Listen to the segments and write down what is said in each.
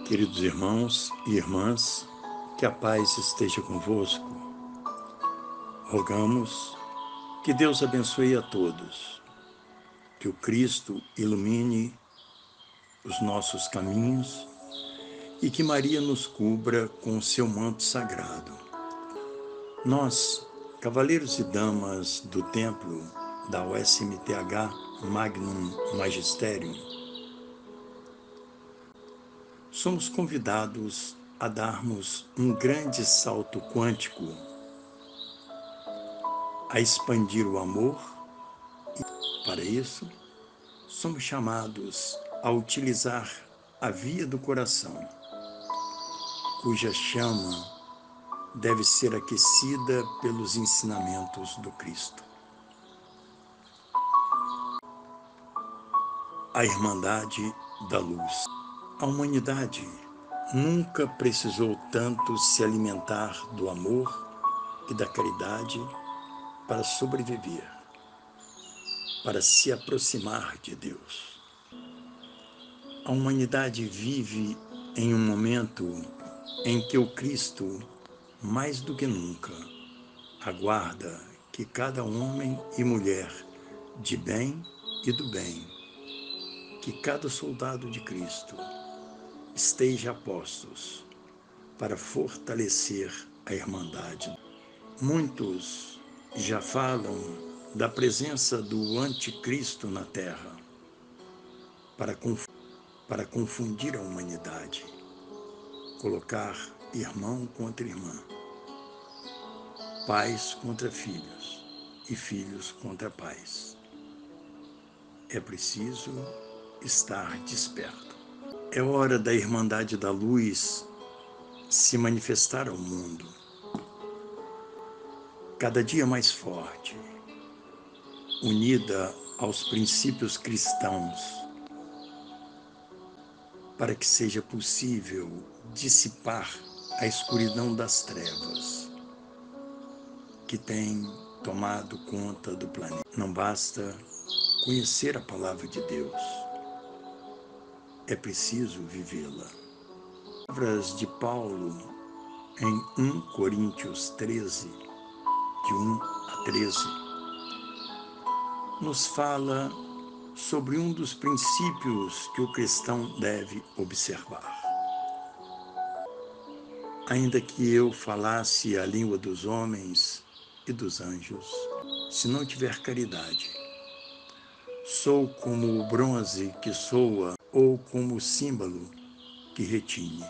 Queridos irmãos e irmãs, que a paz esteja convosco. Rogamos que Deus abençoe a todos, que o Cristo ilumine os nossos caminhos e que Maria nos cubra com o seu manto sagrado. Nós, cavaleiros e damas do templo da USMTH Magnum Magisterium, somos convidados a darmos um grande salto quântico, a expandir o amor, e, para isso, somos chamados a utilizar a via do coração, cuja chama deve ser aquecida pelos ensinamentos do Cristo. A Irmandade da Luz. A humanidade nunca precisou tanto se alimentar do amor e da caridade para sobreviver, para se aproximar de Deus. A humanidade vive em um momento em que o Cristo, mais do que nunca, aguarda que cada homem e mulher de bem e do bem, que cada soldado de Cristo esteja a postos para fortalecer a Irmandade. Muitos já falam da presença do anticristo na Terra para confundir a humanidade, colocar irmão contra irmã, pais contra filhos e filhos contra pais. É preciso estar desperto. É hora da Irmandade da Luz se manifestar ao mundo, cada dia mais forte, unida aos princípios cristãos, para que seja possível dissipar a escuridão das trevas que tem tomado conta do planeta. Não basta conhecer a palavra de Deus, é preciso vivê-la. Palavras de Paulo em 1 Coríntios 13, de 1 a 13, nos fala sobre um dos princípios que o cristão deve observar. Ainda que eu falasse a língua dos homens e dos anjos, se não tiver caridade, sou como o bronze que soa ou como o símbolo que retine.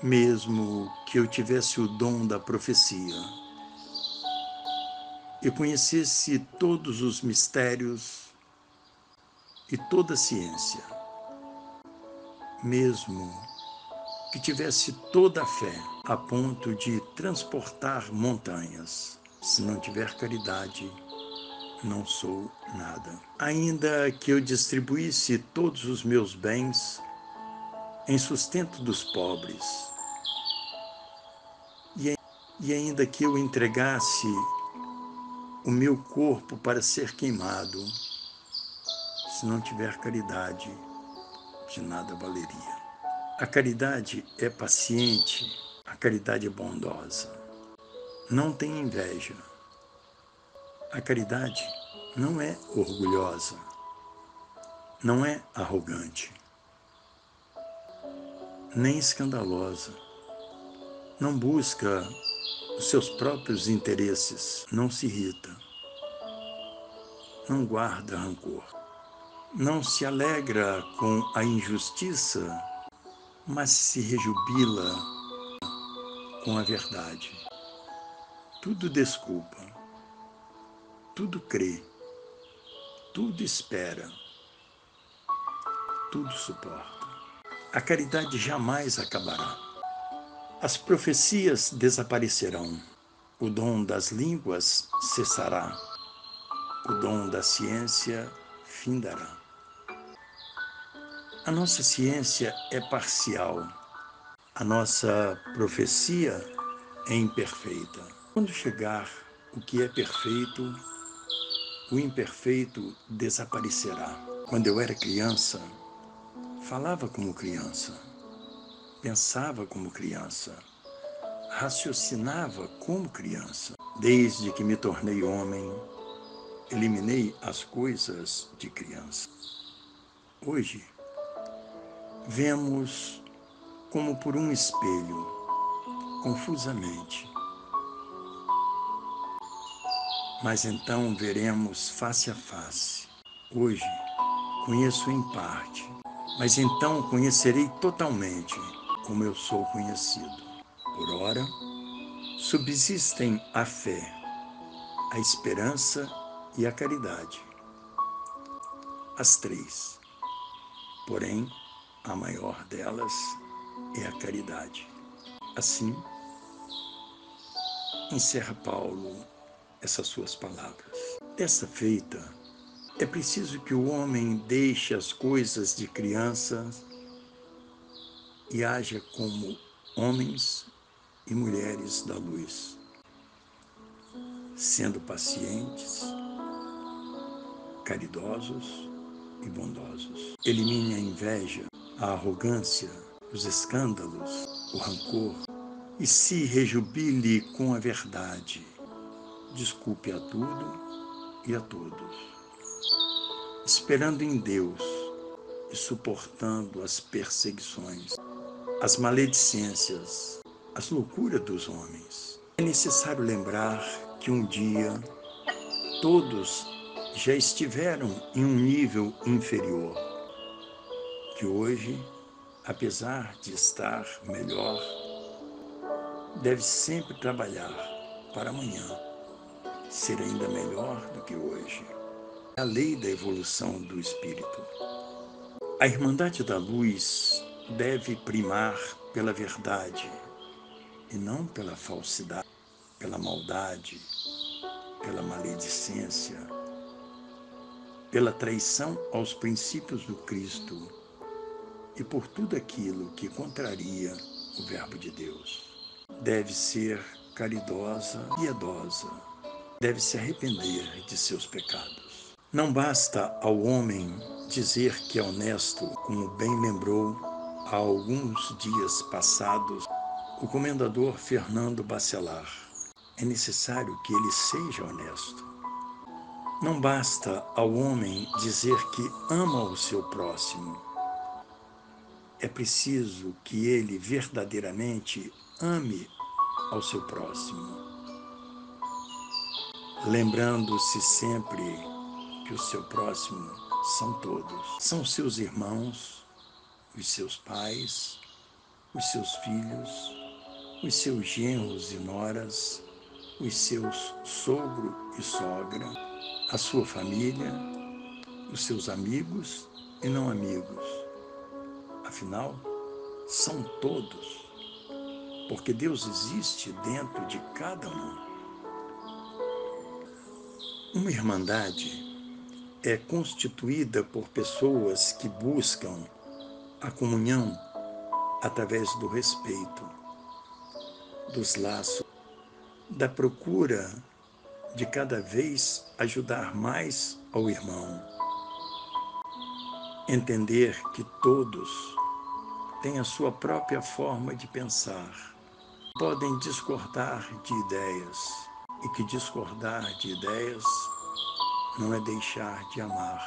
Mesmo que eu tivesse o dom da profecia e conhecesse todos os mistérios e toda a ciência, mesmo que tivesse toda a fé a ponto de transportar montanhas, se não tiver caridade, não sou nada. Ainda que eu distribuísse todos os meus bens em sustento dos pobres, e ainda que eu entregasse o meu corpo para ser queimado, se não tiver caridade, de nada valeria. A caridade é paciente, a caridade é bondosa, não tem inveja. A caridade não é orgulhosa, não é arrogante, nem escandalosa, não busca os seus próprios interesses, não se irrita, não guarda rancor, não se alegra com a injustiça, mas se rejubila com a verdade. Tudo desculpa, tudo crê, tudo espera, tudo suporta. A caridade jamais acabará. As profecias desaparecerão, o dom das línguas cessará, o dom da ciência findará. A nossa ciência é parcial, a nossa profecia é imperfeita. Quando chegar o que é perfeito, o imperfeito desaparecerá. Quando eu era criança, falava como criança, pensava como criança, raciocinava como criança. Desde que me tornei homem, eliminei as coisas de criança. Hoje, vemos como por um espelho, confusamente. Mas então veremos face a face. Hoje, conheço em parte, mas então conhecerei totalmente, como eu sou conhecido. Por ora, subsistem a fé, a esperança e a caridade. As três. Porém, a maior delas é a caridade. Assim, encerra Paulo essas suas palavras. Dessa feita, é preciso que o homem deixe as coisas de criança e haja como homens e mulheres da luz, sendo pacientes, caridosos e bondosos. Elimine a inveja, a arrogância, os escândalos, o rancor e se rejubile com a verdade. Desculpe a tudo e a todos, esperando em Deus e suportando as perseguições, as maledicências, as loucuras dos homens. É necessário lembrar que um dia todos já estiveram em um nível inferior, que hoje, apesar de estar melhor, deve sempre trabalhar para amanhã ser ainda melhor do que hoje. É a lei da evolução do espírito. A Irmandade da Luz deve primar pela verdade e não pela falsidade, pela maldade, pela maledicência, pela traição aos princípios do Cristo e por tudo aquilo que contraria o Verbo de Deus. Deve ser caridosa, piedosa, deve se arrepender de seus pecados. Não basta ao homem dizer que é honesto, como bem lembrou há alguns dias passados o comendador Fernando Bacelar. É necessário que ele seja honesto. Não basta ao homem dizer que ama o seu próximo. É preciso que ele verdadeiramente ame ao seu próximo, lembrando-se sempre que o seu próximo são todos. São seus irmãos, os seus pais, os seus filhos, os seus genros e noras, os seus sogro e sogra, a sua família, os seus amigos e não amigos. Afinal, são todos, porque Deus existe dentro de cada um. Uma irmandade é constituída por pessoas que buscam a comunhão através do respeito, dos laços, da procura de cada vez ajudar mais ao irmão. Entender que todos têm a sua própria forma de pensar, podem discordar de ideias, e que discordar de ideias não é deixar de amar,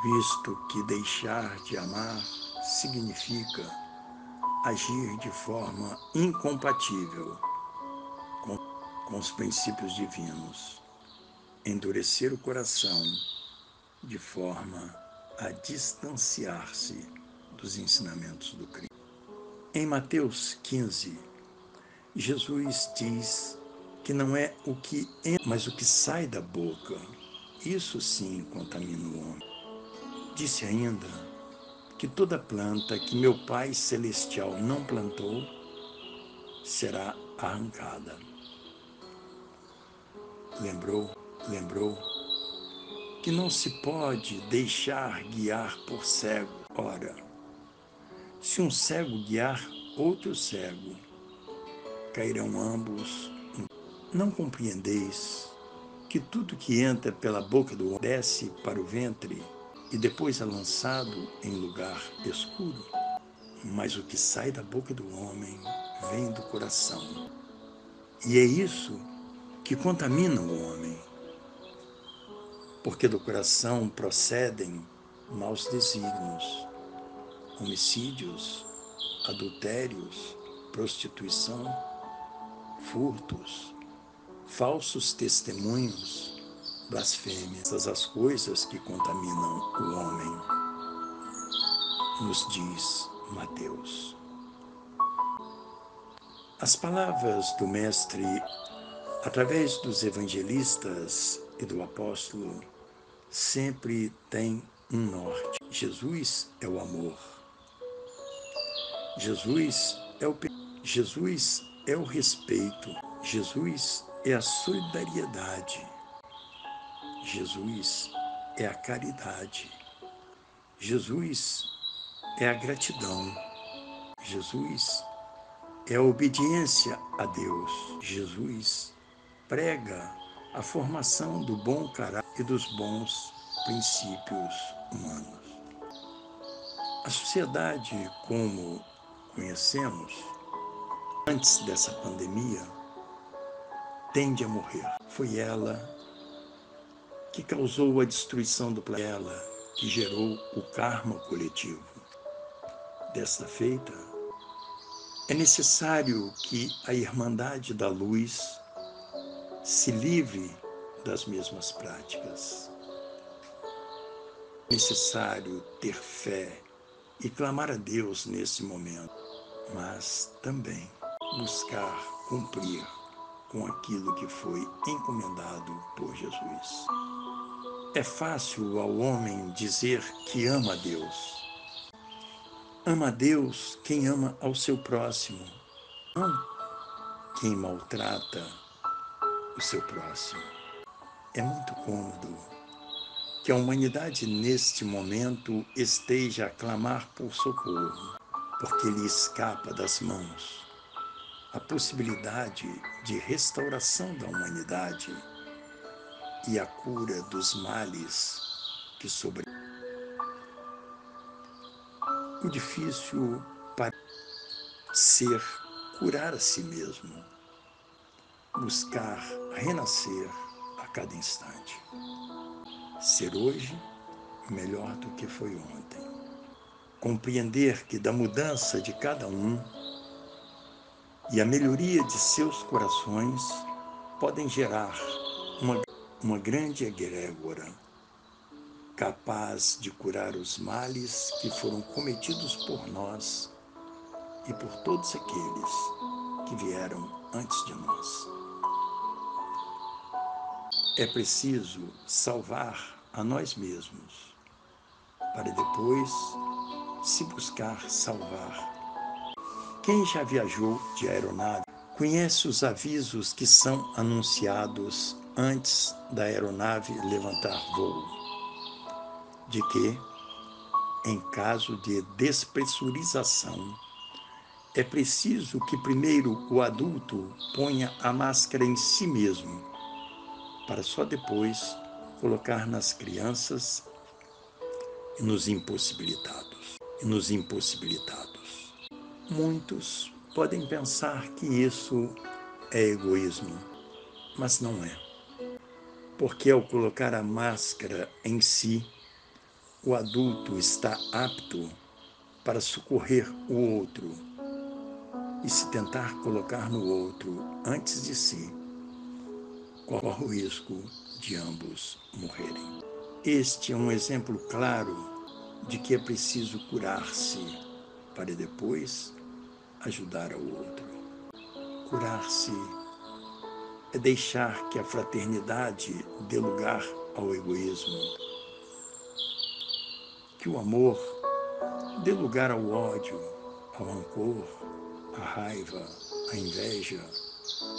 visto que deixar de amar significa agir de forma incompatível com os princípios divinos, endurecer o coração de forma a distanciar-se dos ensinamentos do Cristo. Em Mateus 15, Jesus diz que não é o que entra, mas o que sai da boca. Isso sim contamina o homem. Disse ainda que toda planta que meu Pai Celestial não plantou será arrancada. Lembrou que não se pode deixar guiar por cego. Ora, se um cego guiar outro cego, cairão ambos. Não compreendeis que tudo que entra pela boca do homem desce para o ventre e depois é lançado em lugar escuro? mas o que sai da boca do homem vem do coração. E é isso que contamina o homem, porque do coração procedem maus desígnios, homicídios, adultérios, prostituição, furtos, falsos testemunhos, blasfêmias. Essas as coisas que contaminam o homem, nos diz Mateus. As palavras do Mestre, através dos evangelistas e do apóstolo, sempre têm um norte. Jesus é o amor. Jesus é o Jesus é o respeito. Jesus é a solidariedade. Jesus é a caridade. Jesus é a gratidão. Jesus é a obediência a Deus. Jesus prega a formação do bom caráter e dos bons princípios humanos. A sociedade, como conhecemos, antes dessa pandemia, tende a morrer. Foi ela que causou a destruição do planeta, ela que gerou o karma coletivo. Desta feita, é necessário que a Irmandade da Luz se livre das mesmas práticas. É necessário ter fé e clamar a Deus nesse momento, mas também buscar cumprir com aquilo que foi encomendado por Jesus. É fácil ao homem dizer que ama a Deus. Ama a Deus quem ama ao seu próximo, não quem maltrata o seu próximo. É muito cômodo que a humanidade neste momento esteja a clamar por socorro, porque lhe escapa das mãos a possibilidade de restauração da humanidade e a cura dos males que sobrevivem. O difícil parece ser curar a si mesmo, buscar renascer a cada instante, ser hoje melhor do que foi ontem, compreender que da mudança de cada um e a melhoria de seus corações podem gerar uma grande egrégora capaz de curar os males que foram cometidos por nós e por todos aqueles que vieram antes de nós. É preciso salvar a nós mesmos, para depois se buscar salvar. Quem já viajou de aeronave conhece os avisos que são anunciados antes da aeronave levantar voo, de que, em caso de despressurização, é preciso que primeiro o adulto ponha a máscara em si mesmo, para só depois colocar nas crianças e nos impossibilitados. Muitos podem pensar que isso é egoísmo, mas não é. Porque ao colocar a máscara em si, o adulto está apto para socorrer o outro. E se tentar colocar no outro antes de si, corre o risco de ambos morrerem. Este é um exemplo claro de que é preciso curar-se para depois ajudar ao outro. Curar-se é deixar que a fraternidade dê lugar ao egoísmo, que o amor dê lugar ao ódio, ao rancor, à raiva, à inveja,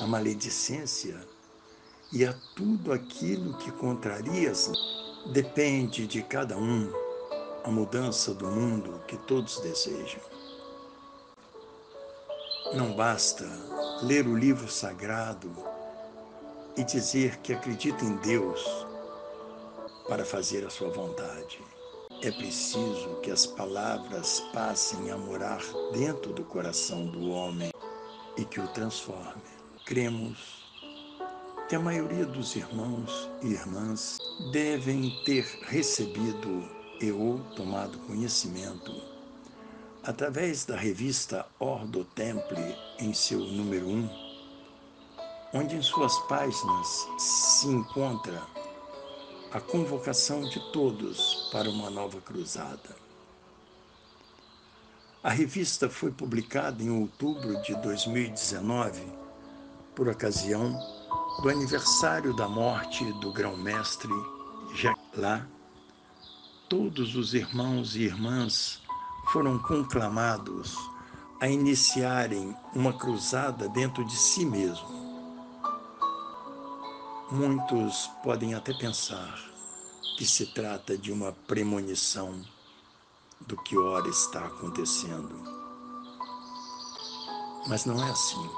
à maledicência e a tudo aquilo que contraria. Depende de cada um a mudança do mundo que todos desejam. Não basta ler o livro sagrado e dizer que acredita em Deus para fazer a sua vontade. É preciso que as palavras passem a morar dentro do coração do homem e que o transforme. Cremos que a maioria dos irmãos e irmãs devem ter recebido ou tomado conhecimento, através da revista Ordo Templi, em seu número 1, onde em suas páginas se encontra a convocação de todos para uma nova cruzada. A revista foi publicada em outubro de 2019, por ocasião do aniversário da morte do grão-mestre Jacques. Lá, todos os irmãos e irmãs foram conclamados a iniciarem uma cruzada dentro de si mesmo. Muitos podem até pensar que se trata de uma premonição do que ora está acontecendo. Mas não é assim.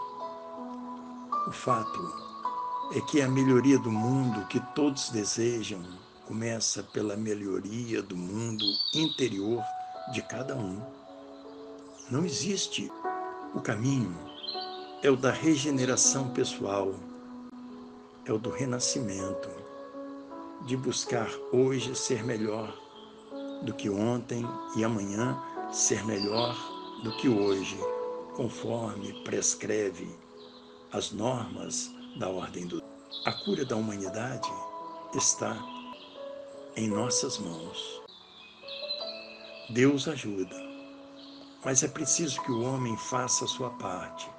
O fato é que a melhoria do mundo que todos desejam começa pela melhoria do mundo interior de cada um. Não existe. O caminho é o da regeneração pessoal, é o do renascimento, de buscar hoje ser melhor do que ontem e amanhã ser melhor do que hoje, conforme prescreve as normas da ordem do. A cura da humanidade está em nossas mãos. Deus ajuda, mas é preciso que o homem faça a sua parte.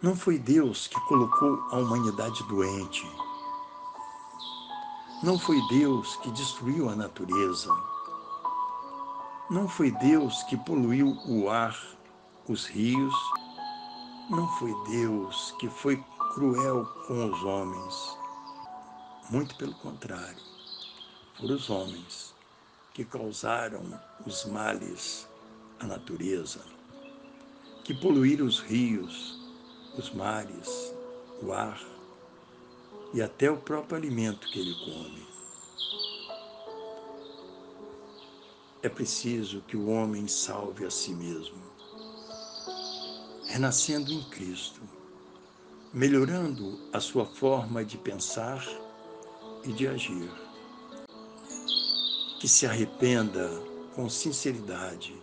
Não foi Deus que colocou a humanidade doente. Não foi Deus que destruiu a natureza. Não foi Deus que poluiu o ar, os rios. Não foi Deus que foi cruel com os homens. Muito pelo contrário, foram os homens que causaram os males à natureza, que poluíram os rios, os mares, o ar e até o próprio alimento que ele come. É preciso que o homem salve a si mesmo, renascendo em Cristo, melhorando a sua forma de pensar e de agir. Que se arrependa com sinceridade,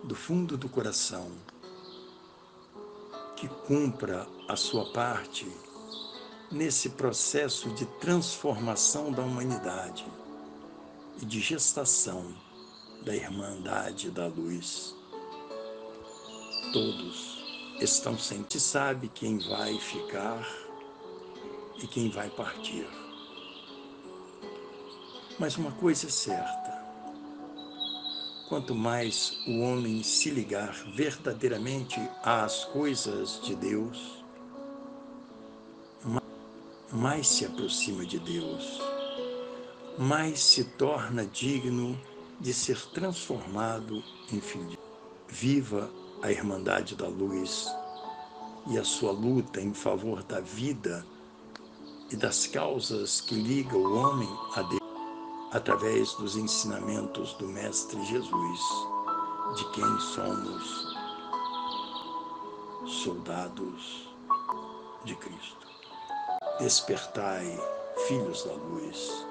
do fundo do coração, que cumpra a sua parte nesse processo de transformação da humanidade e de gestação da Irmandade da Luz. Todos estão sempre. Se sabe quem vai ficar e quem vai partir. Mas uma coisa é certa: quanto mais o homem se ligar verdadeiramente às coisas de Deus, mais se aproxima de Deus, mais se torna digno de ser transformado em filho de Deus. Viva a Irmandade da Luz e a sua luta em favor da vida e das causas que ligam o homem a Deus, através dos ensinamentos do Mestre Jesus, de quem somos soldados de Cristo. Despertai, filhos da luz,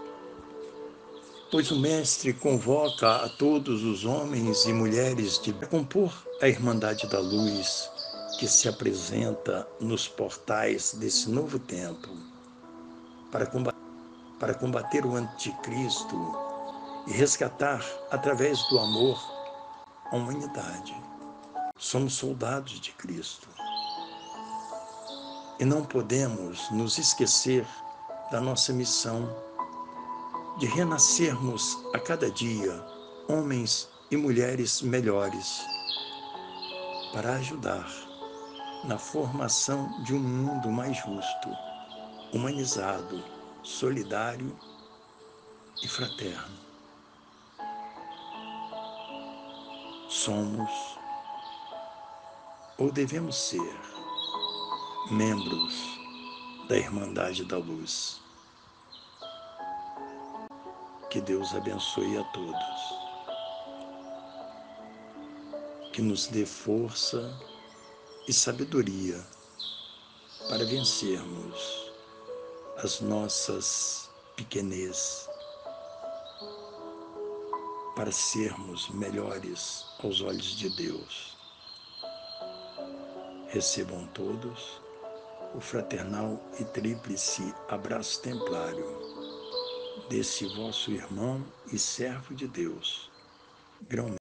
pois o Mestre convoca a todos os homens e mulheres de compor a Irmandade da Luz que se apresenta nos portais desse novo tempo para combater o anticristo e resgatar, através do amor, a humanidade. Somos soldados de Cristo e não podemos nos esquecer da nossa missão de renascermos a cada dia homens e mulheres melhores para ajudar na formação de um mundo mais justo, humanizado, solidário e fraterno. Somos ou devemos ser membros da Irmandade da Luz. Que Deus abençoe a todos. Que nos dê força e sabedoria para vencermos as nossas pequenez, para sermos melhores aos olhos de Deus. Recebam todos o fraternal e tríplice abraço templário desse vosso irmão e servo de Deus, grão